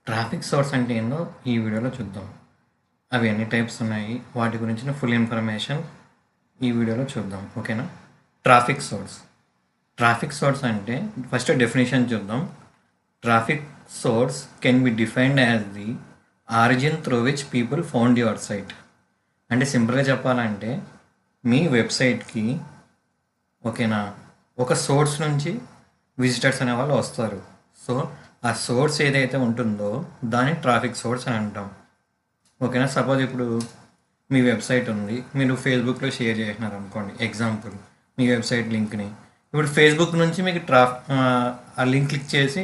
Traffic source అంటే ఏందో ఈ వీడియోలో చూద్దాం. అవి ఎన్ని టైప్స్ ఉన్నాయి, వాటి గురించిన ఫుల్ ఇన్ఫర్మేషన్ ఈ వీడియోలో చూద్దాం. ఓకేనా? Traffic source. ట్రాఫిక్ సోర్స్ అంటే ఫస్ట్ డెఫినేషన్ చూద్దాం. Traffic source can be defined as the origin through which people found your site. అంటే సింపుల్గా చెప్పాలంటే మీ వెబ్సైట్కి ఓకేనా ఒక సోర్స్ నుంచి విజిటర్స్ అనే వాళ్ళు వస్తారు. సో ఆ సోర్స్ ఏదైతే ఉంటుందో దాన్ని ట్రాఫిక్ సోర్స్ అని అంటాం. ఓకేనా? సపోజ్ ఇప్పుడు మీ వెబ్సైట్ ఉంది, మీరు ఫేస్బుక్లో షేర్ చేసినారు అనుకోండి. ఎగ్జాంపుల్, మీ వెబ్సైట్ లింక్ని ఇప్పుడు ఫేస్బుక్ నుంచి మీకు ఆ లింక్ క్లిక్ చేసి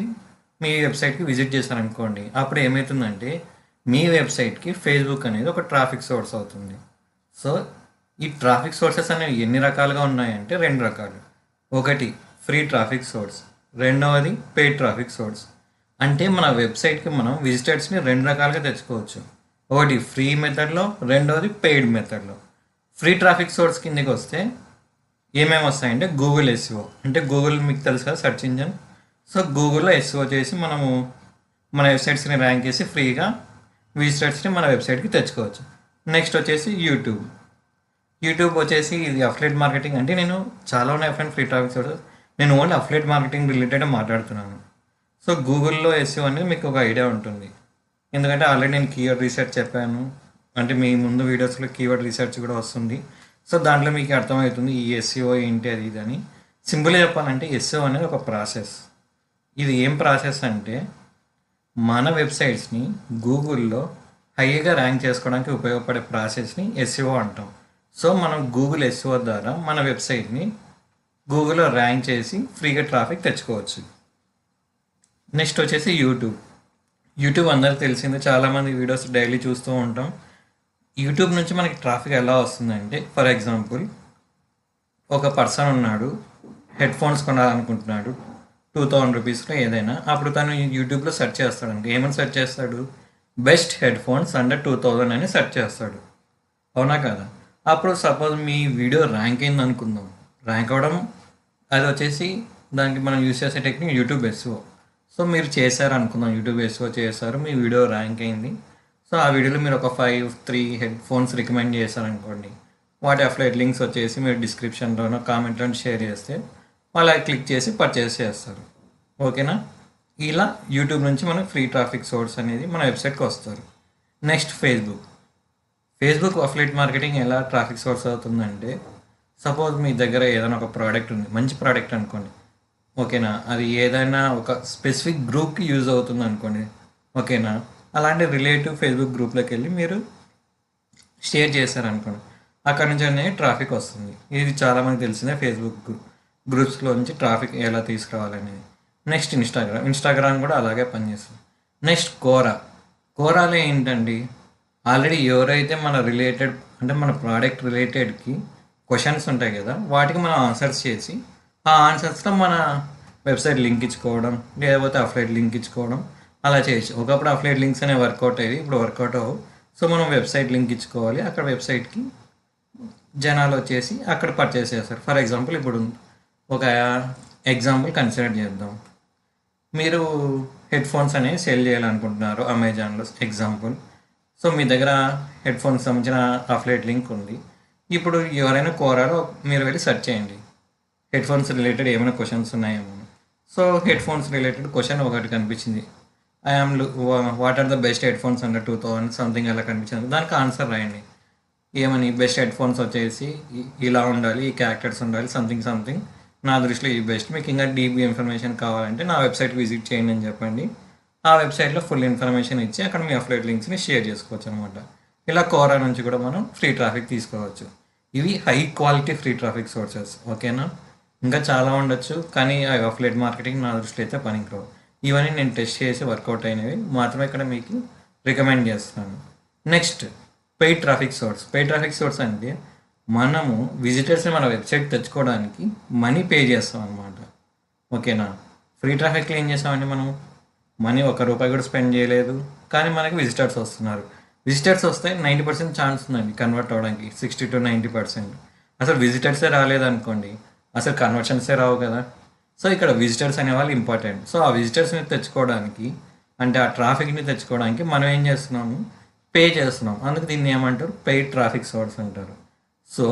మీ వెబ్సైట్కి విజిట్ చేశారనుకోండి. అప్పుడు ఏమవుతుందంటే మీ వెబ్సైట్కి ఫేస్బుక్ అనేది ఒక ట్రాఫిక్ సోర్స్ అవుతుంది. సో ఈ ట్రాఫిక్ సోర్సెస్ అనేవి ఎన్ని రకాలుగా ఉన్నాయంటే రెండు రకాలు. ఒకటి ఫ్రీ ట్రాఫిక్ సోర్స్, రెండవది పెయిడ్ ట్రాఫిక్ సోర్స్. అంటే మన వెబ్సైట్కి మనం విజిటర్స్ని రెండు రకాలుగా తెచ్చుకోవచ్చు. ఒకటి ఫ్రీ మెథడ్లో, రెండవది పెయిడ్ మెథడ్లో. ఫ్రీ ట్రాఫిక్ సోర్స్ కిందకి వస్తే ఏమేమి వస్తాయంటే గూగుల్ ఎస్ఈఓ, అంటే గూగుల్ మీకు తెలుసు కదా, సెర్చ్ ఇంజన్. సో గూగుల్లో ఎస్ఈఓ చేసి మనము మన వెబ్సైట్స్ని ర్యాంక్ చేసి ఫ్రీగా విజిటర్స్ని మన వెబ్సైట్కి తెచ్చుకోవచ్చు. నెక్స్ట్ వచ్చేసి యూట్యూబ్ వచ్చేసి ఇది అఫ్లేట్ మార్కెటింగ్. అంటే నేను చాలా ఉన్నాయి ఫ్రెండ్ ఫ్రీ ట్రాఫిక్ సోర్సెస్. నేను ఓన్లీ అఫ్లేట్ మార్కెటింగ్ రిలేటెడ్ మాట్లాడుతున్నాను. సో గూగుల్లో ఎస్ఈఓ అనేది మీకు ఒక ఐడియా ఉంటుంది, ఎందుకంటే ఆల్రెడీ నేను కీవర్డ్ రీసెర్చ్ చెప్పాను. అంటే మీ ముందు వీడియోస్లో కీవర్డ్ రీసెర్చ్ కూడా వస్తుంది. సో దాంట్లో మీకు అర్థమవుతుంది ఈ ఎస్ఈఓ ఏంటి అది ఇది అని. సింపుల్గా చెప్పాలంటే ఎస్ఈఓ అనేది ఒక ప్రాసెస్. ఇది ఏం ప్రాసెస్ అంటే మన వెబ్సైట్స్ని గూగుల్లో హైగా ర్యాంక్ చేసుకోవడానికి ఉపయోగపడే ప్రాసెస్ని ఎస్ఈఓ అంటాం. సో మనం గూగుల్ ఎస్ఈఓ ద్వారా మన వెబ్సైట్ని గూగుల్లో ర్యాంక్ చేసి ఫ్రీగా ట్రాఫిక్ తెచ్చుకోవచ్చు. నెక్స్ట్ వచ్చేసి యూట్యూబ్ అందరికి తెలిసిందే, చాలామంది వీడియోస్ డైలీ చూస్తూ ఉంటాం. యూట్యూబ్ నుంచి మనకి ట్రాఫిక్ ఎలా వస్తుందంటే, ఫర్ ఎగ్జాంపుల్ ఒక పర్సన్ ఉన్నాడు, హెడ్ ఫోన్స్ కొనాలనుకుంటున్నాడు 2000 రూపీస్లో ఏదైనా. అప్పుడు తను యూట్యూబ్లో సెర్చ్ చేస్తాడు అనుకో. ఏమని సెర్చ్ చేస్తాడు? బెస్ట్ హెడ్ ఫోన్స్ అండర్ 2000 అని సెర్చ్ చేస్తాడు. అవునా కదా? అప్పుడు సపోజ్ మీ వీడియో ర్యాంక్ అయింది అనుకుందాం. ర్యాంక్ అవ్వడం అది వచ్చేసి దానికి మనం యూస్ చేసే టెక్నిక్ యూట్యూబ్ ఎస్ఈఓ. సో మీరు చేశారు అనుకుందాం, యూట్యూబ్ ఎస్ఈఓ చేశారు, మీ వీడియో ర్యాంక్ అయింది. సో ఆ వీడియోలో మీరు ఒక 3 హెడ్ ఫోన్స్ రికమెండ్ చేశారనుకోండి. వాటి అఫ్లైట్ లింక్స్ వచ్చేసి మీరు డిస్క్రిప్షన్లోనో కామెంట్లోనో షేర్ చేస్తే వాళ్ళు అది క్లిక్ చేసి పర్చేస్ చేస్తారు. ఓకేనా? ఇలా యూట్యూబ్ నుంచి మనకు ఫ్రీ ట్రాఫిక్ సోర్స్ అనేది మన వెబ్సైట్కి వస్తారు. నెక్స్ట్ ఫేస్బుక్ అఫ్లైట్ మార్కెటింగ్ ఎలా ట్రాఫిక్ సోర్స్ అవుతుందంటే, సపోజ్ మీ దగ్గర ఏదైనా ఒక ప్రోడక్ట్ ఉంది, మంచి ప్రోడక్ట్ అనుకోండి. ఓకేనా? అది ఏదైనా ఒక స్పెసిఫిక్ గ్రూప్కి యూజ్ అవుతుంది అనుకోండి. ఓకేనా? అలాంటి రిలేటివ్ ఫేస్బుక్ గ్రూప్లోకి వెళ్ళి మీరు షేర్ చేశారనుకోండి, అక్కడ నుంచి అనేది ట్రాఫిక్ వస్తుంది. ఇది చాలామంది తెలిసిందే, ఫేస్బుక్ గ్రూప్స్లో నుంచి ట్రాఫిక్ ఎలా తీసుకురావాలనేది. నెక్స్ట్ ఇన్స్టాగ్రామ్ కూడా అలాగే పనిచేస్తుంది. నెక్స్ట్ కోరాలో ఏంటండి, ఆల్రెడీ ఎవరైతే మన రిలేటెడ్ అంటే మన ప్రోడక్ట్ రిలేటెడ్కి క్వశ్చన్స్ ఉంటాయి కదా, వాటికి మనం ఆన్సర్స్ చేసి ఆ ఆన్సర్స్లో మన వెబ్సైట్ లింక్ ఇచ్చుకోవడం, లేకపోతే అఫ్లైట్ లింక్ ఇచ్చుకోవడం అలా చేయొచ్చు. ఒకప్పుడు అఫ్లైట్ లింక్స్ అనేవి వర్కౌట్ అయ్యేది, ఇప్పుడు వర్కౌట్ అవ్వవు. సో మనం వెబ్సైట్ లింక్ ఇచ్చుకోవాలి, అక్కడ వెబ్సైట్కి జనాలు వచ్చేసి అక్కడ పర్చేస్ చేస్తారు. ఫర్ ఎగ్జాంపుల్ ఇప్పుడు ఒక ఎగ్జాంపుల్ కన్సిడర్ చేద్దాం. మీరు హెడ్ ఫోన్స్ అనేవి సేల్ చేయాలనుకుంటున్నారు అమెజాన్లో ఎగ్జాంపుల్. సో మీ దగ్గర హెడ్ ఫోన్స్ సంబంధించిన అఫ్లైట్ లింక్ ఉంది. ఇప్పుడు ఎవరైనా కోరాలో మీరు వెళ్ళి సెర్చ్ చేయండి, హెడ్ ఫోన్స్ రిలేటెడ్ ఏమైనా క్వశ్చన్స్ ఉన్నాయేమో. So headphones related question ఒకటి కనిపించింది, what are the best headphones under 2000 something అలా కనిపించింది. దానికి ఆన్సర్ రాయండి. ఏమని? బెస్ట్ హెడ్ ఫోన్స్ వచ్చేసి ఇలా ఉండాలి, ఈ క్యారెక్టర్స్ ఉండాలి, సంథింగ్ నా దృష్టిలో ఈ బెస్ట్. మీకు ఇంకా డీపీ ఇన్ఫర్మేషన్ కావాలంటే నా వెబ్సైట్ విజిట్ చేయండి అని చెప్పండి. ఆ వెబ్సైట్లో ఫుల్ ఇన్ఫర్మేషన్ ఇచ్చి అక్కడ మీ అఫ్లైట్ లింక్స్ని షేర్ చేసుకోవచ్చు అనమాట. ఇలా కోరా నుంచి కూడా మనం ఫ్రీ ట్రాఫిక్ తీసుకోవచ్చు. ఇవి high quality free traffic sources. ఓకేనా? ఇంకా చాలా ఉండొచ్చు, కానీ ఆ అఫ్లైట్ మార్కెటింగ్ నా దృష్టిలో అయితే పనికిరావు. ఇవన్నీ నేను టెస్ట్ చేసి వర్కౌట్ అయినవి మాత్రమే ఇక్కడ మీకు రికమెండ్ చేస్తాను. నెక్స్ట్ పెయిడ్ ట్రాఫిక్ సోర్స్ అంటే మనము విజిటర్స్ని మన వెబ్సైట్ తెచ్చుకోవడానికి మనీ పే చేస్తాం అనమాట. ఓకేనా? ఫ్రీ ట్రాఫిక్లో ఏం చేస్తామంటే మనం మనీ ₹1 కూడా స్పెండ్ చేయలేదు, కానీ మనకి విజిటర్స్ వస్తున్నారు. విజిటర్స్ వస్తే 90% ఛాన్స్ ఉందండి కన్వర్ట్ అవ్వడానికి, 60 to 90%. అసలు విజిటర్సే రాలేదనుకోండి, అసలు కన్వర్షన్సే రావు కదా. సో ఇక్కడ విజిటర్స్ అనేవాళ్ళు ఇంపార్టెంట్. సో ఆ విజిటర్స్ని తెచ్చుకోవడానికి అంటే ఆ ట్రాఫిక్ని తెచ్చుకోవడానికి మనం ఏం చేస్తున్నాము, పే చేస్తున్నాం. అందుకు దీన్ని ఏమంటారు, పెయిడ్ ట్రాఫిక్ సోర్స్ అంటారు. So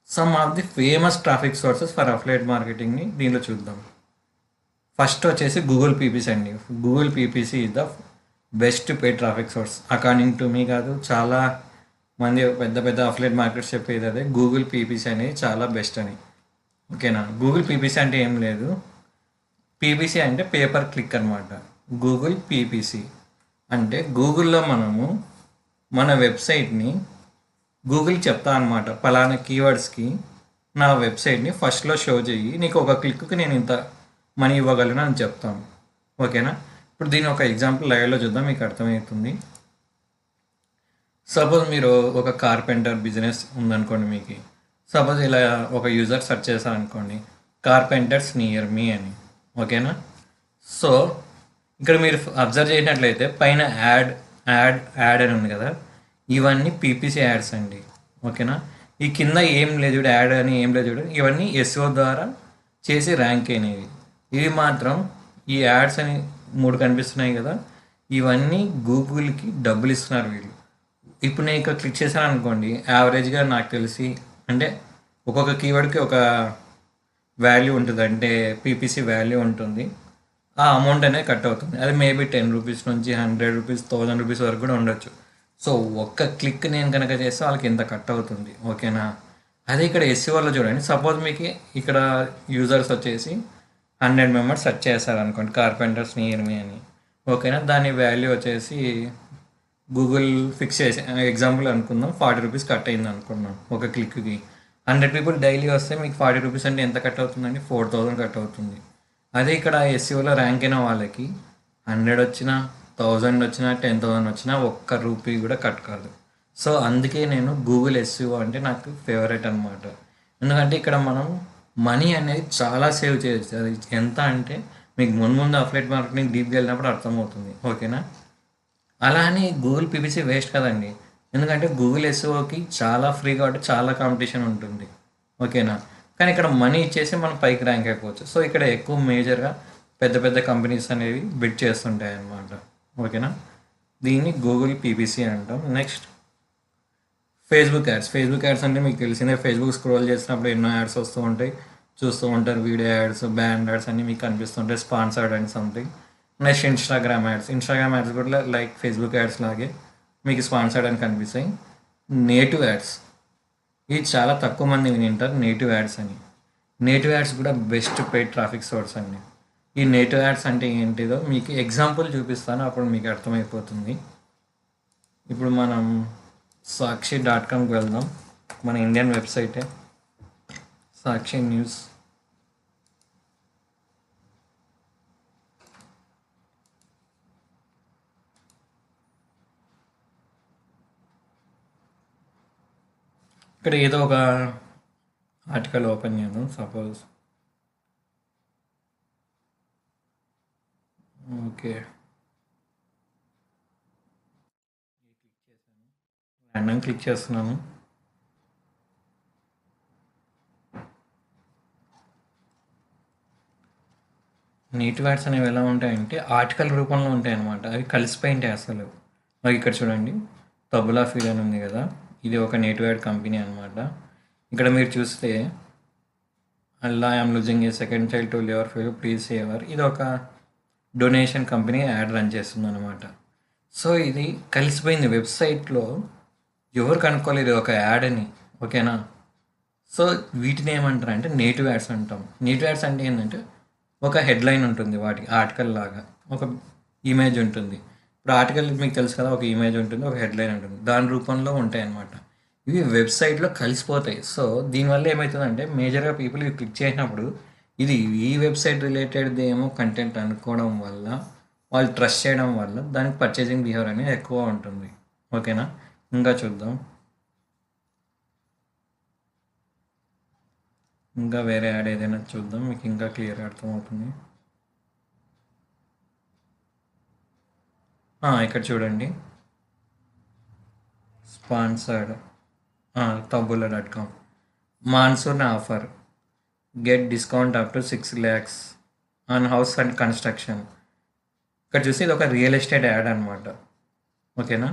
some of the famous traffic sources for affiliate మార్కెటింగ్ని దీనిలో చూద్దాం. ఫస్ట్ వచ్చేసి గూగుల్ పీపీసీ అండి. Google PPC is the best paid traffic source according to మీ కాదు, చాలా మంది పెద్ద పెద్ద అఫ్లైట్ మార్కెట్స్ చెప్పేది అదే, గూగుల్ పీపీసీ అనేది చాలా బెస్ట్ అని. ఓకేనా. గూగుల్ పీపీసీ అంటే ఏం లేదు, పీపీసీ అంటే పేపర్ క్లిక్ అనమాట. గూగుల్ పీపీసీ అంటే గూగుల్లో మనము మన వెబ్సైట్ని గూగుల్ చెప్తా అనమాట, పలానా కీవర్డ్స్కి నా వెబ్సైట్ని ఫస్ట్లో షో చెయ్యి, నీకు ఒక క్లిక్కి నేను ఇంత మనీ ఇవ్వగలను అని చెప్తాను. ఓకేనా. ఇప్పుడు దీని ఒక ఎగ్జాంపుల్ లైవ్లో చూద్దాం, మీకు అర్థమవుతుంది. సపోజ్ మీరు ఒక కార్పెంటర్ బిజినెస్ ఉందనుకోండి మీకు. సపోజ్ ఇలా ఒక యూజర్ సెర్చ్ చేశారనుకోండి, కార్పెంటర్స్ నియర్ మీ అని. ఓకేనా. సో ఇక్కడ మీరు అబ్జర్వ్ చేసినట్లయితే పైన యాడ్ యాడ్ యాడ్ అని ఉంది కదా, ఇవన్నీ పీపీసీ యాడ్స్ అండి. ఓకేనా. ఈ కింద ఏం లేదు చూడు, యాడ్ అని ఏం లేదు చూడు, ఇవన్నీ ఎస్ఓ ద్వారా చేసి ర్యాంక్ అయినవి. ఇవి మాత్రం ఈ యాడ్స్ అని 3 కనిపిస్తున్నాయి కదా, ఇవన్నీ గూగుల్కి డబ్బులు ఇస్తున్నారు వీళ్ళు. ఇప్పుడు నేను ఇక్కడ క్లిక్ చేశాను అనుకోండి, యావరేజ్గా నాకు తెలిసి అంటే ఒక్కొక్క కీవర్డ్కి ఒక వాల్యూ ఉంటుంది, అంటే పీపీసీ వాల్యూ ఉంటుంది. ఆ అమౌంట్ అనేది కట్ అవుతుంది. అది మేబీ 10 రూపీస్ నుంచి 100 రూపీస్ 1000 రూపీస్ వరకు కూడా ఉండొచ్చు. సో ఒక్క క్లిక్ నేను కనుక చేస్తే వాళ్ళకి ఇంత కట్ అవుతుంది. ఓకేనా. అదే ఇక్కడ ఎస్సీఓలో చూడండి, సపోజ్ మీకు ఇక్కడ యూజర్స్ వచ్చేసి 100 మెంబర్స్ సెర్చ్ చేస్తారు అనుకోండి, కార్పెంటర్స్ నియర్ మీ అని. ఓకేనా. దాని వాల్యూ వచ్చేసి గూగుల్ ఫిక్స్ చేసి ఎగ్జాంపుల్ అనుకుందాం, 40 రూపీస్ కట్ అయింది అనుకున్నాం ఒక క్లిక్కి. 100 పీపుల్ డైలీ వస్తే మీకు 40 రూపీస్ అంటే ఎంత కట్ అవుతుందండి, 4000 కట్ అవుతుంది. అదే ఇక్కడ ఎస్సీఓలో ర్యాంక్ అయిన వాళ్ళకి 100 వచ్చినా 1000 వచ్చినా 10,000 వచ్చినా ఒక్క రూపీ కూడా కట్ కాదు. సో అందుకే నేను గూగుల్ ఎస్సీఓ అంటే నాకు ఫేవరెట్ అనమాట. ఎందుకంటే ఇక్కడ మనం మనీ అనేది చాలా సేవ్ చేయొచ్చు. అది ఎంత అంటే మీకు ముందు అఫ్లైట్ మార్కెటింగ్ డీప్గా వెళ్ళినప్పుడు అర్థమవుతుంది. ఓకేనా. అలా అని గూగుల్ పీపీసీ వేస్ట్ కదండి, ఎందుకంటే గూగుల్ ఎస్ఓకి చాలా ఫ్రీ కాబట్టి చాలా కాంపిటీషన్ ఉంటుంది. ఓకేనా. కానీ ఇక్కడ మనీ ఇచ్చేసి మనం పైకి ర్యాంక్ అయిపోవచ్చు. సో ఇక్కడ ఎక్కువ మేజర్గా పెద్ద పెద్ద కంపెనీస్ అనేవి బిడ్ చేస్తుంటాయి అన్నమాట. ఓకేనా. దీన్ని గూగుల్ పీపీసీ అంటాం. Next Facebook ads. Facebook ads అంటే మీకు తెలిసిందే, ఫేస్బుక్ స్క్రోల్ చేసినప్పుడు ఎన్నో యాడ్స్ వస్తూ ఉంటాయి, చూస్తూ ఉంటారు. వీడియో యాడ్స్, బ్యాండ్ యాడ్స్ అన్నీ మీకు కనిపిస్తుంటాయి, sponsored and something. Next Instagram ads. Instagram ads కూడా లైక్ ఫేస్బుక్ యాడ్స్ లాగే మీకు స్పాన్సర్డ్ అని కనిపిస్తాయి. నేటివ్ యాడ్స్, ఇది చాలా తక్కువ మంది వింటారు నేటివ్ యాడ్స్ అని. నేటివ్ యాడ్స్ కూడా బెస్ట్ పెయిడ్ ట్రాఫిక్ సోర్స్ అండి. ఈ నేటివ్ యాడ్స్ అంటే ఏంటిదో మీకు ఎగ్జాంపుల్ చూపిస్తాను, అప్పుడు మీకు అర్థమైపోతుంది. ఇప్పుడు మనం సాక్షి.comకి వెళ్దాం, మన ఇండియన్ వెబ్సైటే సాక్షి న్యూస్. ఇక్కడ ఏదో ఒక ఆర్టికల్ ఓపెన్ చేయను, సపోజ్. ఓకే, ర్యాండమ్ క్లిక్ చేస్తున్నాను. నేటివ్ యాడ్స్ అనేవి ఎలా ఉంటాయంటే ఆర్టికల్ రూపంలో ఉంటాయి అన్నమాట, అవి కలిసిపోయింటాయి అసలు. నాకు ఇక్కడ చూడండి, తబులా ఫీడ్ అని ఉంది కదా, ఇది ఒక నేటివ్ యాడ్ కంపెనీ అనమాట. ఇక్కడ మీరు చూస్తే అల్లా I'm losing a second child to liver failure please save her, ఇది ఒక డొనేషన్ కంపెనీ యాడ్ రన్ చేస్తుంది అనమాట. సో ఇది కలిసిపోయింది వెబ్సైట్లో, ఎవరు కనుక్కోలేదు ఒక యాడ్ అని. ఓకేనా. సో వీటిని ఏమంటారు అంటే నేటివ్ యాడ్స్ అంటాం. నేటివ్ యాడ్స్ అంటే ఏంటంటే ఒక హెడ్లైన్ ఉంటుంది, వాటికి ఆర్టికల్ లాగా ఒక ఇమేజ్ ఉంటుంది. ఇప్పుడు ఆర్టికల్ మీకు తెలుసు కదా, ఒక ఇమేజ్ ఉంటుంది, ఒక హెడ్లైన్ ఉంటుంది, దాని రూపంలో ఉంటాయి అన్నమాట. ఇవి వెబ్సైట్లో కలిసిపోతాయి. సో దీనివల్ల ఏమవుతుందంటే మేజర్గా పీపుల్ ఇవి క్లిక్ చేసినప్పుడు ఇది ఈ వెబ్సైట్ రిలేటెడ్ ఏమో కంటెంట్ అనుకోవడం వల్ల, వాళ్ళు ట్రస్ట్ చేయడం వల్ల దానికి పర్చేసింగ్ బిహేవియర్ అనేది ఎక్కువ ఉంటుంది. ఓకేనా. ఇంకా చూద్దాం, ఇంకా వేరే యాడ్ ఏదైనా చూద్దాం, మీకు ఇంకా క్లియర్గా అర్థమవుతుంది. ఇక్కడ చూడండి, sponsored Taboola, monsoon offer, get discount up to 6 lakhs on house and ఇక్కడ చూస్తే ఇది ఒక రియల్ ఎస్టేట్ యాడ్ అనమాట. ఓకేనా,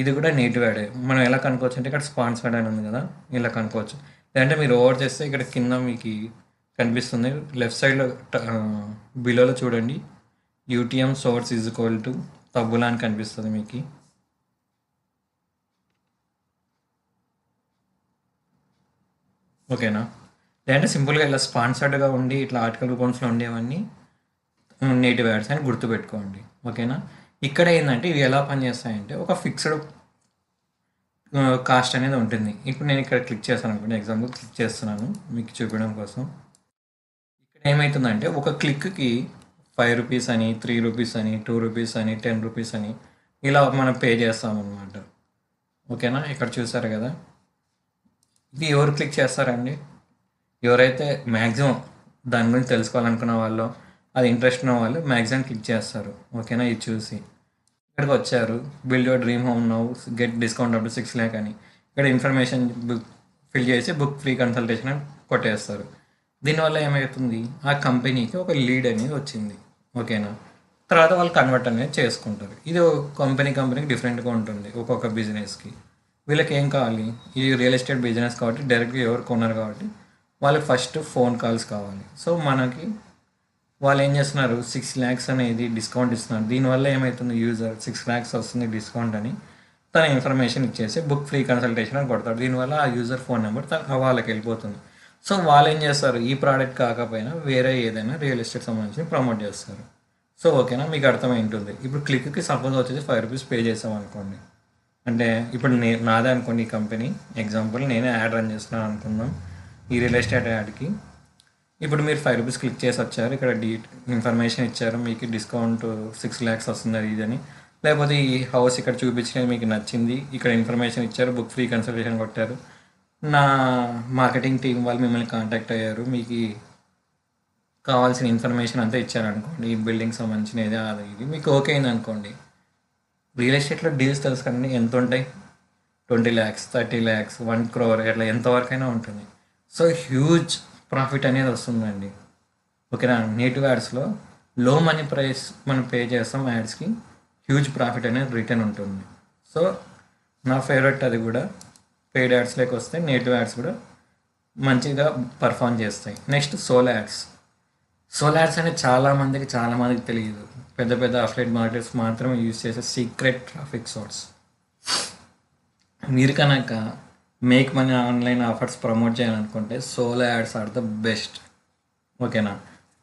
ఇది కూడా నేటివ్ యాడ్. మనం ఎలా కనుక్కోవచ్చు అంటే ఇక్కడ స్పాన్సర్డ్ అని ఉంది కదా, ఇలా కనుక్కోవచ్చు. లేదంటే మీరు ఓవర్ చేస్తే ఇక్కడ కింద మీకు కనిపిస్తుంది లెఫ్ట్ సైడ్లో బిలోలో చూడండి, UTM source is equal to Taboola అని కనిపిస్తుంది మీకు. ఓకేనా, లేదంటే సింపుల్గా ఇలా స్పాన్సర్డ్గా ఉండి ఇట్లా ఆర్టికల్ రూపంలో ఉండేవన్నీ నేటివ్ యాడ్స్ అని గుర్తుపెట్టుకోండి. ఓకేనా, ఇక్కడ ఏంటంటే ఇవి ఎలా పనిచేస్తాయంటే ఒక ఫిక్స్డ్ కాస్ట్ అనేది ఉంటుంది. ఇప్పుడు నేను ఇక్కడ క్లిక్ చేస్తాను అనుకోండి, ఎగ్జాంపుల్ క్లిక్ చేస్తున్నాను మీకు చూపించడం కోసం. ఇక్కడ ఏమవుతుందంటే ఒక క్లిక్కి 5 రూపీస్ అని, 3 రూపీస్ అని, 2 రూపీస్ అని, 10 రూపీస్ అని ఇలా మనం పే చేస్తామన్నమాట. ఓకేనా, ఇక్కడ చూసారు కదా, ఇది ఎవరు క్లిక్ చేస్తారండి? ఎవరైతే మ్యాక్సిమం దాని గురించి తెలుసుకోవాలనుకున్న వాళ్ళు, అది ఇంట్రెస్ట్ ఉన్న వాళ్ళు మ్యాక్సిమం క్లిక్ చేస్తారు. ఓకేనా, ఇది చూసి ఇక్కడికి వచ్చారు, build your dream home now, get discount up to 6 lakh అని ఇక్కడ ఇన్ఫర్మేషన్ బుక్ ఫిల్ చేసి బుక్ ఫ్రీ కన్సల్టేషన్ అని కొట్టేస్తారు. దీనివల్ల ఏమవుతుంది, ఆ కంపెనీకి ఒక లీడ్ అనేది వచ్చింది. ఓకేనా, తర్వాత వాళ్ళు కన్వర్ట్ అనేది చేసుకుంటారు. ఇది కంపెనీకి డిఫరెంట్గా ఉంటుంది ఒక్కొక్క బిజినెస్కి. వీళ్ళకి ఏం కావాలి, ఇది రియల్ ఎస్టేట్ బిజినెస్ కాబట్టి డైరెక్ట్గా ఎవరు కొన్నారు కాబట్టి వాళ్ళకి ఫస్ట్ ఫోన్ కాల్స్ కావాలి. సో మనకి వాళ్ళు ఏం చేస్తున్నారు, 6 lakhs అనేది డిస్కౌంట్ ఇస్తున్నారు. దీనివల్ల ఏమవుతుంది, యూజర్ 6 lakhs వస్తుంది డిస్కౌంట్ అని తన ఇన్ఫర్మేషన్ ఇచ్చేసి బుక్ ఫ్రీ కన్సల్టేషన్ అని కొడతాడు. దీనివల్ల ఆ యూజర్ ఫోన్ నెంబర్ వాళ్ళకి వెళ్ళిపోతుంది. సో వాళ్ళు ఏం చేస్తారు, ఈ ప్రోడక్ట్ కాకపోయినా వేరే ఏదైనా రియల్ ఎస్టేట్ సంబంధించి ప్రమోట్ చేస్తారు. సో ఓకేనా, మీకు అర్థమై ఉంటుంది. ఇప్పుడు క్లిక్కి సపోజ్ వచ్చేసి 5 రూపీస్ పే చేసాం అనుకోండి, అంటే ఇప్పుడు నాదే అనుకోండి ఈ కంపెనీ, ఎగ్జాంపుల్ నేనే యాడ్ రన్ చేస్తున్నాను అనుకుందాం ఈ రియల్ ఎస్టేట్ యాడ్కి. ఇప్పుడు మీరు 5 రూపీస్ క్లిక్ చేసి వచ్చారు, ఇక్కడ ఇన్ఫర్మేషన్ ఇచ్చారు, మీకు డిస్కౌంట్ 6 lakhs వస్తుంది అది ఇది అని, లేకపోతే ఈ హౌస్ ఇక్కడ చూపించినది మీకు నచ్చింది, ఇక్కడ ఇన్ఫర్మేషన్ ఇచ్చారు, బుక్ ఫ్రీ కన్సల్టేషన్ కొట్టారు, నా మార్కెటింగ్ టీం వాళ్ళు మిమ్మల్ని కాంటాక్ట్ అయ్యారు, మీకు కావాల్సిన ఇన్ఫర్మేషన్ అంతా ఇచ్చారనుకోండి, ఈ బిల్డింగ్ సంబంధించినది అది ఇది మీకు ఓకే అయింది అనుకోండి. రియల్ ఎస్టేట్లో డీల్స్ తెలుసు కదండి ఎంత ఉంటాయి, 20 lakhs, 30 lakhs, 1 crore అట్లా ఎంతవరకు అయినా ఉంటుంది. సో హ్యూజ్ ప్రాఫిట్ అనేది వస్తుందండి. ఓకేనా, నేటివ్ యాడ్స్లో లో మనీ ప్రైస్ మనం పే చేస్తాం యాడ్స్కి, హ్యూజ్ ప్రాఫిట్ అనేది రిటర్న్ ఉంటుంది. సో నా ఫేవరెట్ అది కూడా. పెయిడ్ యాడ్స్లోకి వస్తే నేటివ్ యాడ్స్ కూడా మంచిగా పర్ఫామ్ చేస్తాయి. Next solo ads. Solo ads అనేది చాలామందికి తెలియదు. పెద్ద పెద్ద అఫిలియేట్ మార్కెటర్స్ మాత్రమే యూజ్ చేసే సీక్రెట్ ట్రాఫిక్ సోర్స్. మీరు కనుక make money online offers promote చేయాలనుకుంటే solo ads are the best. ఓకేనా,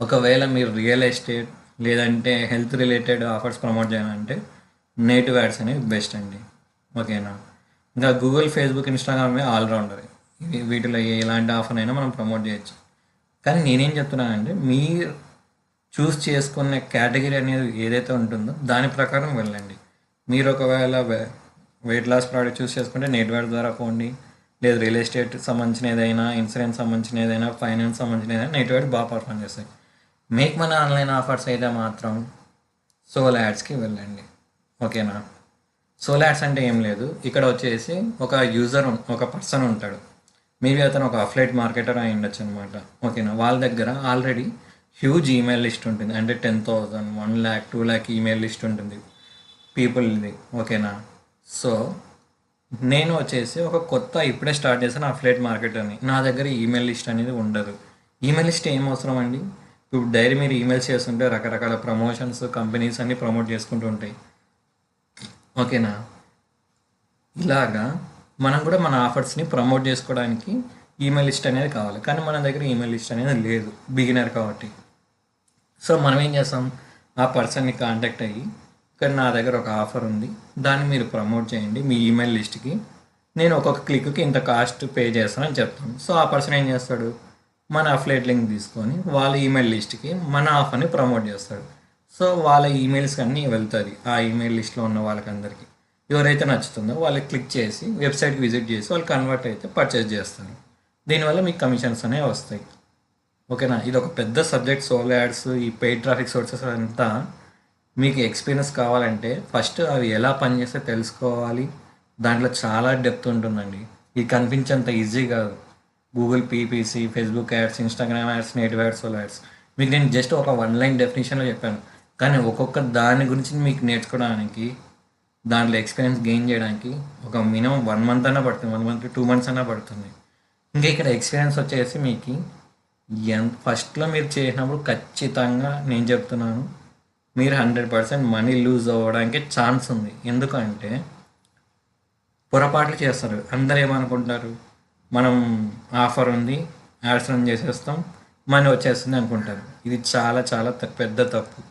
ఒకవేళ మీరు రియల్ ఎస్టేట్ లేదంటే హెల్త్ రిలేటెడ్ ఆఫర్స్ ప్రమోట్ చేయాలంటే నేటివ్ యాడ్స్ అనేవి బెస్ట్ అండి. ఓకేనా, ఇంకా గూగుల్, ఫేస్బుక్, ఇన్స్టాగ్రామ్ ఆల్రౌండర్, వీటిలో ఎలాంటి ఆఫర్ అయినా మనం ప్రమోట్ చేయొచ్చు. కానీ నేనేం చెప్తున్నానంటే మీరు చూస్ చేసుకునే కేటగిరీ అనేది ఏదైతే ఉంటుందో దాని ప్రకారం వెళ్ళండి. మీరు ఒకవేళ వెయిట్ లాస్ ప్రోడక్ట్ చూస్ చేసుకుంటే నెట్ యాడ్ ద్వారా పోండి, లేదు రియల్ ఎస్టేట్ సంబంధించిన ఏదైనా, ఇన్సూరెన్స్ సంబంధించిన ఏదైనా, ఫైనాన్స్ సంబంధించిన ఏదైనా నెట్ యాడ్ బాగా పర్ఫామ్ చేస్తాయి. మేక్ మనీ ఆన్లైన్ ఆఫర్స్ అయితే మాత్రం సోలో యాడ్స్కి వెళ్ళండి. ఓకేనా, సోలో యాడ్స్ అంటే ఏం లేదు, ఇక్కడ వచ్చేసి ఒక యూజర్ ఒక పర్సన్ ఉంటాడు, మేబీ అతను ఒక అఫిలియేట్ మార్కెటర్ అయి ఉండొచ్చు అనమాట. ఓకేనా, వాళ్ళ దగ్గర ఆల్రెడీ హ్యూజ్ ఈమెయిల్ లిస్ట్ ఉంటుంది, అంటే 10,000, 1 lakh, 2 lakh ఈమెయిల్ లిస్ట్ ఉంటుంది పీపుల్ది. ఓకేనా, సో నేను వచ్చేసి ఒక కొత్త ఇప్పుడే స్టార్ట్ చేశాను అఫిలియేట్ మార్కెటర్ని, నా దగ్గర ఈమెయిల్ లిస్ట్ అనేది ఉండదు. ఈమెయిల్ లిస్ట్ ఏం అవసరం అండి, ఇప్పుడు డైరీ మీరు ఈమెయిల్స్ చేస్తుంటే రకరకాల ప్రమోషన్స్ కంపెనీస్ అన్నీ ప్రమోట్ చేసుకుంటూ ఉంటాయి. ఓకేనా, ఇలాగా మనం కూడా మన ఆఫర్స్ని ప్రమోట్ చేసుకోవడానికి ఈమెయిల్ లిస్ట్ అనేది కావాలి, కానీ మన దగ్గర ఈమెయిల్ లిస్ట్ అనేది లేదు, బిగినర్ కాబట్టి. సో మనం ఏం చేస్తాం, ఆ పర్సన్ని కాంటాక్ట్ అయ్యి ఇక్కడ నా దగ్గర ఒక ఆఫర్ ఉంది, దాన్ని మీరు ప్రమోట్ చేయండి మీ ఈమెయిల్ లిస్ట్కి, నేను ఒక్కొక్క క్లిక్కి ఇంత కాస్ట్ పే చేస్తానని చెప్తాను. సో ఆ పర్సన్ ఏం చేస్తాడు, మన అఫిలియేట్ లింక్ తీసుకొని వాళ్ళ ఈమెయిల్ లిస్ట్కి మన ఆఫర్ని ప్రమోట్ చేస్తాడు. సో వాళ్ళ ఈమెయిల్స్కి అన్నీ వెళ్తుంది, ఆ ఈమెయిల్ లిస్ట్లో ఉన్న వాళ్ళకందరికీ ఎవరైతే నచ్చుతుందో వాళ్ళకి క్లిక్ చేసి వెబ్సైట్కి విజిట్ చేసి వాళ్ళు కన్వర్ట్ అయితే పర్చేస్ చేస్తారు. దీనివల్ల మీకు కమిషన్స్ అనేవి వస్తాయి. ఓకేనా, ఇది ఒక పెద్ద సబ్జెక్ట్. సోలో యాడ్స్, ఈ పెయిడ్ ట్రాఫిక్ సోర్సెస్ అంతా మీకు ఎక్స్పీరియన్స్ కావాలంటే ఫస్ట్ అవి ఎలా పనిచేస్తే తెలుసుకోవాలి, దాంట్లో చాలా డెప్త్ ఉంటుందండి. ఇది కనిపించేంత ఈజీ కాదు. Google PPC, Facebook ads, Instagram ads, native ads, solo ads మీకు నేను జస్ట్ ఒక 1 line డెఫినేషన్లో చెప్పాను. కానీ ఒక్కొక్క దాని గురించి మీకు నేర్చుకోవడానికి, దాంట్లో ఎక్స్పీరియన్స్ గెయిన్ చేయడానికి ఒక మినిమం 1 మంత్ అన్నా పడుతుంది. 1 మంత్ 2 మంత్స్ అన్నా పడుతుంది. ఇంకా ఇక్కడ ఎక్స్పీరియన్స్ వచ్చేసి మీకు ఫస్ట్లో మీరు చేసినప్పుడు ఖచ్చితంగా నేను చెప్తున్నాను, మీరు 100% మనీ లూజ్ అవ్వడానికి ఛాన్స్ ఉంది. ఎందుకంటే పొరపాట్లు చేస్తారు. అందరూ ఏమనుకుంటారు, మనం ఆఫర్ ఉంది, యాడ్స్ రన్ చేసేస్తాం, మనీ వచ్చేస్తుంది అనుకుంటారు. ఇది చాలా చాలా పెద్ద తప్పు.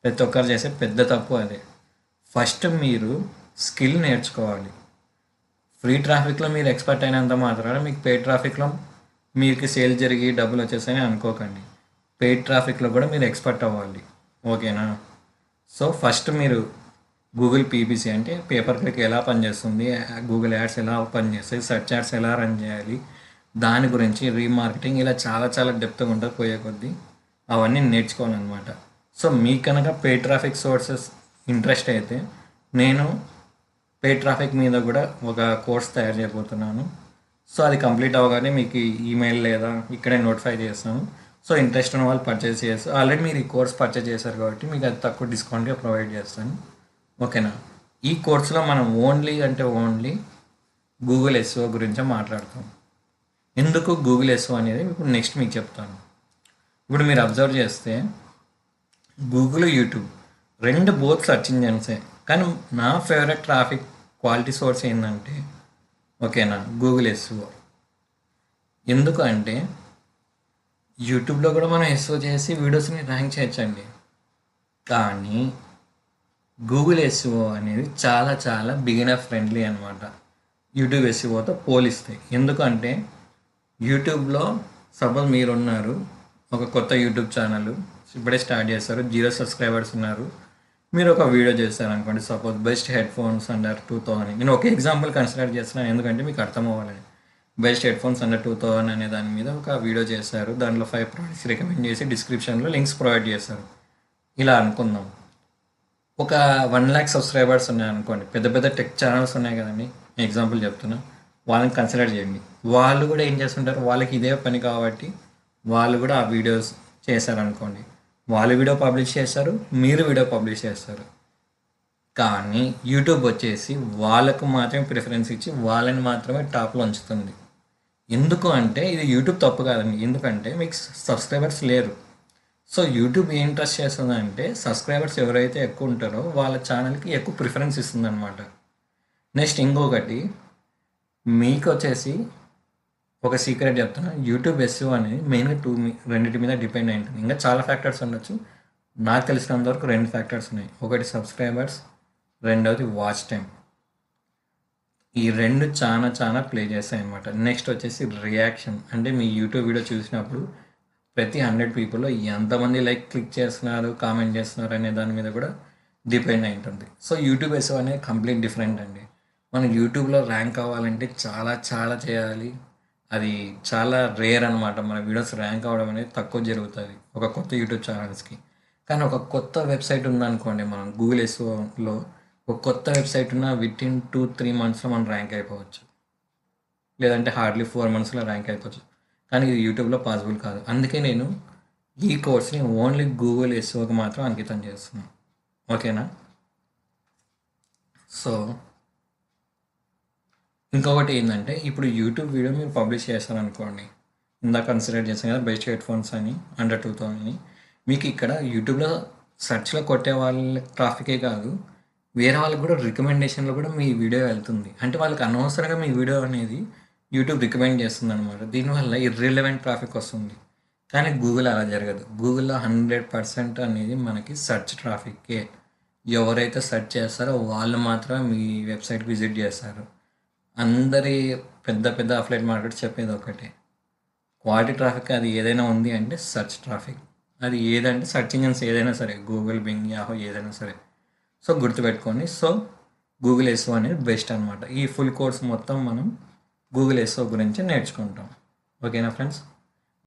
ప్రతి ఒక్కరు చేసే పెద్ద తప్పు అదే. ఫస్ట్ మీరు స్కిల్ నేర్చుకోవాలి. ఫ్రీ ట్రాఫిక్లో మీరు ఎక్స్పర్ట్ అయినంత మాత్రాన మీకు పెయిడ్ ట్రాఫిక్లో మీకు సేల్ జరిగి డబ్బులు వచ్చేసాయని అనుకోకండి. పెయిడ్ ట్రాఫిక్లో కూడా మీరు ఎక్స్పర్ట్ అవ్వాలి. ఓకేనా? సో ఫస్ట్ మీరు గూగుల్ పీపీసీ అంటే పేపర్ క్లిక్ ఎలా పనిచేస్తుంది, గూగుల్ యాడ్స్ ఎలా పనిచేస్తాయి, సెర్చ్ యాడ్స్ ఎలా రన్ చేయాలి, దాని గురించి రీమార్కెటింగ్ ఇలా చాలా చాలా డెప్త్గా ఉంటుంది పోయే కొద్దీ. అవన్నీ నేర్చుకోవాలన్నమాట. సో మీకు కనుక పెయిడ్ ట్రాఫిక్ సోర్సెస్ ఇంట్రెస్ట్ అయితే నేను పెయిడ్ ట్రాఫిక్ మీద కూడా ఒక కోర్స్ తయారు చేయబోతున్నాను. సో అది కంప్లీట్ అవ్వగానే మీకు ఈమెయిల్ లేదా ఇక్కడే నోటిఫై చేస్తాను. సో ఇంట్రెస్ట్ ఉన్న వాళ్ళు పర్చేస్ చేస్తారు. ఆల్రెడీ మీరు ఈ కోర్స్ పర్చేస్ చేశారు కాబట్టి మీకు అది తక్కువ డిస్కౌంట్గా ప్రొవైడ్ చేస్తాను. ఓకేనా? ఈ కోర్సులో మనం ఓన్లీ గూగుల్ ఎస్ఓ గురించే మాట్లాడతాం. ఎందుకు గూగుల్ ఎస్ఓ అనేది ఇప్పుడు నెక్స్ట్ మీకు చెప్తాను. ఇప్పుడు మీరు అబ్జర్వ్ చేస్తే గూగుల్, యూట్యూబ్ రెండు బోత్ సెర్చ్ ఇంజన్సే. కానీ నా ఫేవరెట్ ట్రాఫిక్ క్వాలిటీ సోర్స్ ఏంటంటే ఓకేనా, గూగుల్ ఎస్ఓ. ఎందుకు అంటే యూట్యూబ్లో కూడా మనం ఎస్ఓ చేసి వీడియోస్ని ర్యాంక్ చేయొచ్చండి. కానీ గూగుల్ ఎస్ఓ అనేది చాలా చాలా బిగినర్ ఫ్రెండ్లీ అనమాట యూట్యూబ్ ఎస్ఓతో పోలిస్తే. ఎందుకంటే యూట్యూబ్లో సపోజ్ మీరున్నారు, ఒక కొత్త యూట్యూబ్ ఛానల్ ఇప్పుడే స్టార్ట్ చేస్తారు, 0 సబ్స్క్రైబర్స్ ఉన్నారు, మీరు ఒక వీడియో చేస్తారు అనుకోండి, suppose best headphones under 2000. నేను ఒక ఎగ్జాంపుల్ కన్సిడర్ చేస్తున్నాను ఎందుకంటే మీకు అర్థం అవ్వాలని. బెస్ట్ హెడ్ ఫోన్స్ అండర్ 2000 అనే దాని మీద ఒక వీడియో చేశారు. దాంట్లో 5 ప్రోడక్ట్స్ రికమెండ్ చేసి డిస్క్రిప్షన్లో లింక్స్ ప్రొవైడ్ చేస్తారు. ఇలా అనుకుందాం, ఒక 1 lakh సబ్స్క్రైబర్స్ ఉన్నాయి అనుకోండి, పెద్ద పెద్ద టెక్ ఛానల్స్ ఉన్నాయి కదండి, ఎగ్జాంపుల్ చెప్తున్నా, వాళ్ళని కన్సిడర్ చేయండి. వాళ్ళు కూడా ఏం చేస్తుంటారు, వాళ్ళకి ఇదే పని కాబట్టి వాళ్ళు కూడా ఆ వీడియోస్ చేశారనుకోండి, వాళ్ళు వీడియో పబ్లిష్ చేస్తారు, మీరు వీడియో పబ్లిష్ చేస్తారు. కానీ యూట్యూబ్ వచ్చేసి వాళ్ళకు మాత్రమే ప్రిఫరెన్స్ ఇచ్చి వాళ్ళని మాత్రమే టాప్లో ఉంచుతుంది. ఎందుకు అంటే ఇది యూట్యూబ్ తప్పు కాదండి, ఎందుకంటే మీకు సబ్స్క్రైబర్స్ లేరు. సో యూట్యూబ్ ఏం ట్రస్ట్ చేస్తుందంటే సబ్స్క్రైబర్స్ ఎవరైతే ఎక్కువ ఉంటారో వాళ్ళ ఛానల్కి ఎక్కువ ప్రిఫరెన్స్ ఇస్తుంది అనమాట. నెక్స్ట్ ఇంకొకటి మీకు వచ్చేసి ఒక సీక్రెట్ చెప్తున్నా, యూట్యూబ్ ఎస్ఈఓ అనేది మెయిన్గా రెండింటి మీద డిపెండ్ అయి ఉంటుంది. ఇంకా చాలా ఫ్యాక్టర్స్ ఉండొచ్చు, నాకు తెలిసినంత వరకు 2 ఫ్యాక్టర్స్ ఉన్నాయి. ఒకటి సబ్స్క్రైబర్స్, రెండవది వాచ్ టైం. ఈ 2 చాలా చాలా ప్లే చేస్తాయి అనమాట. నెక్స్ట్ వచ్చేసి రియాక్షన్, అంటే మీ యూట్యూబ్ వీడియో చూసినప్పుడు ప్రతి 100 పీపుల్లో ఎంతమంది లైక్ క్లిక్ చేస్తున్నారు, కామెంట్ చేస్తున్నారు అనే దాని మీద కూడా డిపెండ్ అయి ఉంటుంది. సో యూట్యూబ్ ఎస్ఈఓ అనేది కంప్లీట్ డిఫరెంట్ అండి. మనం యూట్యూబ్లో ర్యాంక్ అవ్వాలంటే చాలా చాలా చేయాలి. అది చాలా రేర్ అనమాట. మన వీడియోస్ ర్యాంక్ అవ్వడం అనేది తక్కువ జరుగుతుంది ఒక కొత్త యూట్యూబ్ ఛానల్స్కి. కానీ ఒక కొత్త వెబ్సైట్ ఉందనుకోండి, మనం గూగుల్ ఎస్ఓలో ఒక కొత్త వెబ్సైట్ ఉన్న వితిన్ 2-3 మంత్స్లో మనం ర్యాంక్ అయిపోవచ్చు, లేదంటే హార్డ్లీ 4 మంత్స్లో ర్యాంక్ అయిపోవచ్చు. కానీ ఇది యూట్యూబ్లో పాసిబుల్ కాదు. అందుకే నేను ఈ కోర్స్ని ఓన్లీ గూగుల్ ఎస్ఓకి మాత్రం అంకితం చేస్తున్నాను. ఓకేనా? సో ఇంకొకటి ఏంటంటే ఇప్పుడు యూట్యూబ్ వీడియో మీరు పబ్లిష్ చేస్తారనుకోండి, ఇందాక కన్సిడర్ చేస్తాం కదా బెస్ట్ హెడ్ ఫోన్స్ అని అండర్ 2000 అని. మీకు ఇక్కడ యూట్యూబ్లో సెర్చ్లో కొట్టే వాళ్ళ ట్రాఫికే కాదు, వేరే వాళ్ళకి కూడా రికమెండేషన్లో కూడా మీ వీడియో వెళ్తుంది. అంటే వాళ్ళకి అనవసరంగా మీ వీడియో అనేది యూట్యూబ్ రికమెండ్ చేస్తుంది అనమాట. దీనివల్ల ఇర్రిలవెంట్ ట్రాఫిక్ వస్తుంది. కానీ గూగుల్ అలా జరగదు. గూగుల్లో 100% అనేది మనకి సెర్చ్ ట్రాఫిక్కే. ఎవరైతే సెర్చ్ చేస్తారో వాళ్ళు మాత్రమే మీ వెబ్సైట్కి విజిట్ చేస్తారు. అందరి పెద్ద పెద్ద అఫ్లైట్ మార్కెట్స్ చెప్పేది ఒకటే, క్వాలిటీ ట్రాఫిక్ అది ఏదైనా ఉంది అంటే సెర్చ్ ట్రాఫిక్. అది ఏదంటే సెర్చ్ ఇంజన్స్ ఏదైనా సరే, గూగుల్, బింగ్, యాహూ ఏదైనా సరే. సో గుర్తుపెట్టుకోండి. సో గూగుల్ ఎస్ఓ అనేది బెస్ట్ అనమాట. ఈ ఫుల్ కోర్స్ మొత్తం మనం గూగుల్ ఎస్ఓ గురించి నేర్చుకుంటాం. ఓకేనా ఫ్రెండ్స్?